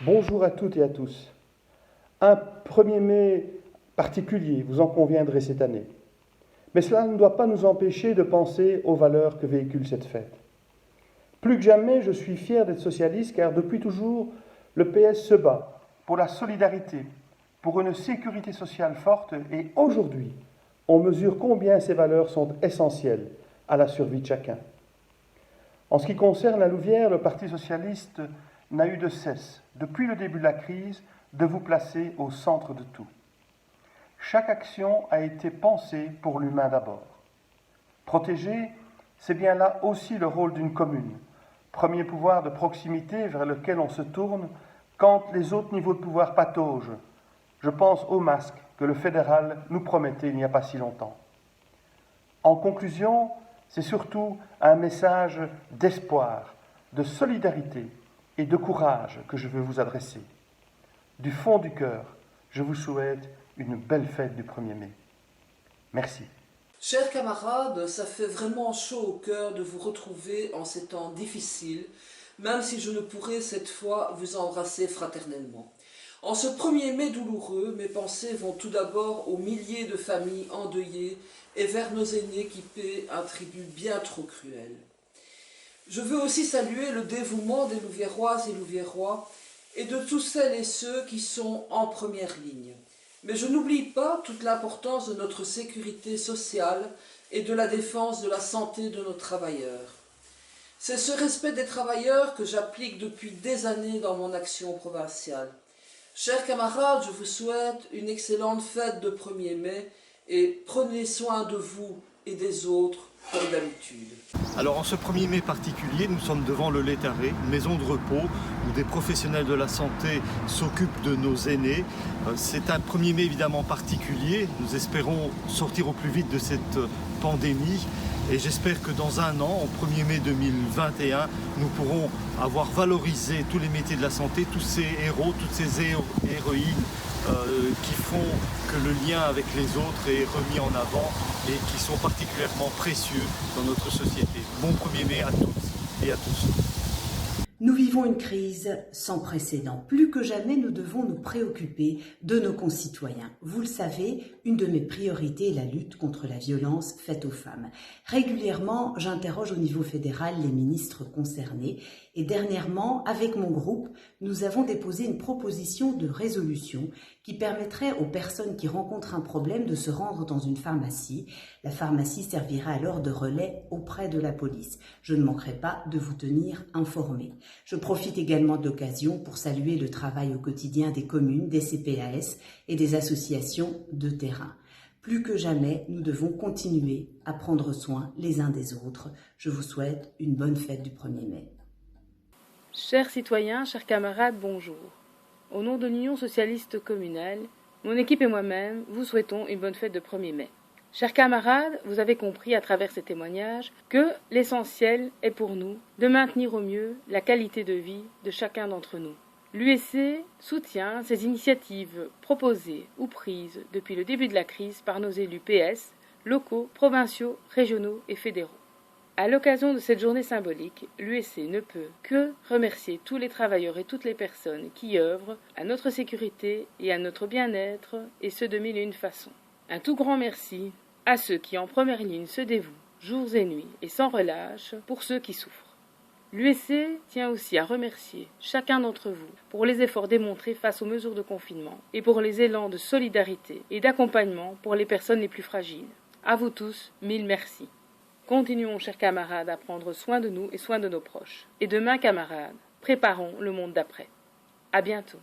Bonjour à toutes et à tous. Un 1er mai particulier, vous en conviendrez cette année. Mais cela ne doit pas nous empêcher de penser aux valeurs que véhicule cette fête. Plus que jamais, je suis fier d'être socialiste car depuis toujours, le PS se bat pour la solidarité, pour une sécurité sociale forte et aujourd'hui, on mesure combien ces valeurs sont essentielles à la survie de chacun. En ce qui concerne la Louvière, le Parti socialiste n'a eu de cesse, depuis le début de la crise, de vous placer au centre de tout. Chaque action a été pensée pour l'humain d'abord. Protéger, c'est bien là aussi le rôle d'une commune, premier pouvoir de proximité vers lequel on se tourne quand les autres niveaux de pouvoir pataugent. Je pense au masque que le fédéral nous promettait il n'y a pas si longtemps. En conclusion, c'est surtout un message d'espoir, de solidarité et de courage que je veux vous adresser. Du fond du cœur, je vous souhaite une belle fête du 1er mai. Merci. Chers camarades, ça fait vraiment chaud au cœur de vous retrouver en ces temps difficiles, même si je ne pourrai cette fois vous embrasser fraternellement. En ce 1er mai douloureux, mes pensées vont tout d'abord aux milliers de familles endeuillées et vers nos aînés qui paient un tribut bien trop cruel. Je veux aussi saluer le dévouement des Louviéroises et Louviérois et de tous celles et ceux qui sont en première ligne. Mais je n'oublie pas toute l'importance de notre sécurité sociale et de la défense de la santé de nos travailleurs. C'est ce respect des travailleurs que j'applique depuis des années dans mon action provinciale. Chers camarades, je vous souhaite une excellente fête de 1er mai et prenez soin de vous et des autres comme d'habitude. Alors en ce 1er mai particulier, nous sommes devant le Létaré, une maison de repos où des professionnels de la santé s'occupent de nos aînés. C'est un 1er mai évidemment particulier. Nous espérons sortir au plus vite de cette pandémie et j'espère que dans un an, au 1er mai 2021, nous pourrons avoir valorisé tous les métiers de la santé, tous ces héros, toutes ces héroïnes qui font que le lien avec les autres est remis en avant et qui sont particulièrement précieux dans notre société. Bon 1er mai à toutes et à tous. Nous vivons une crise sans précédent. Plus que jamais, nous devons nous préoccuper de nos concitoyens. Vous le savez, une de mes priorités est la lutte contre la violence faite aux femmes. Régulièrement, j'interroge au niveau fédéral les ministres concernés et dernièrement, avec mon groupe, nous avons déposé une proposition de résolution qui permettrait aux personnes qui rencontrent un problème de se rendre dans une pharmacie. La pharmacie servira alors de relais auprès de la police. Je ne manquerai pas de vous tenir informés. Je profite également de l'occasion pour saluer le travail au quotidien des communes, des CPAS et des associations de terrain. Plus que jamais, nous devons continuer à prendre soin les uns des autres. Je vous souhaite une bonne fête du 1er mai. Chers citoyens, chers camarades, bonjour. Au nom de l'Union socialiste communale, mon équipe et moi-même vous souhaitons une bonne fête de 1er mai. Chers camarades, vous avez compris à travers ces témoignages que l'essentiel est pour nous de maintenir au mieux la qualité de vie de chacun d'entre nous. L'USC soutient ces initiatives proposées ou prises depuis le début de la crise par nos élus PS, locaux, provinciaux, régionaux et fédéraux. À l'occasion de cette journée symbolique, l'USC ne peut que remercier tous les travailleurs et toutes les personnes qui œuvrent à notre sécurité et à notre bien-être, et ce de mille et une façons. Un tout grand merci à ceux qui en première ligne se dévouent, jours et nuits, et sans relâche, pour ceux qui souffrent. L'USC tient aussi à remercier chacun d'entre vous pour les efforts démontrés face aux mesures de confinement et pour les élans de solidarité et d'accompagnement pour les personnes les plus fragiles. À vous tous, mille merci. Continuons, chers camarades, à prendre soin de nous et soin de nos proches. Et demain, camarades, préparons le monde d'après. À bientôt.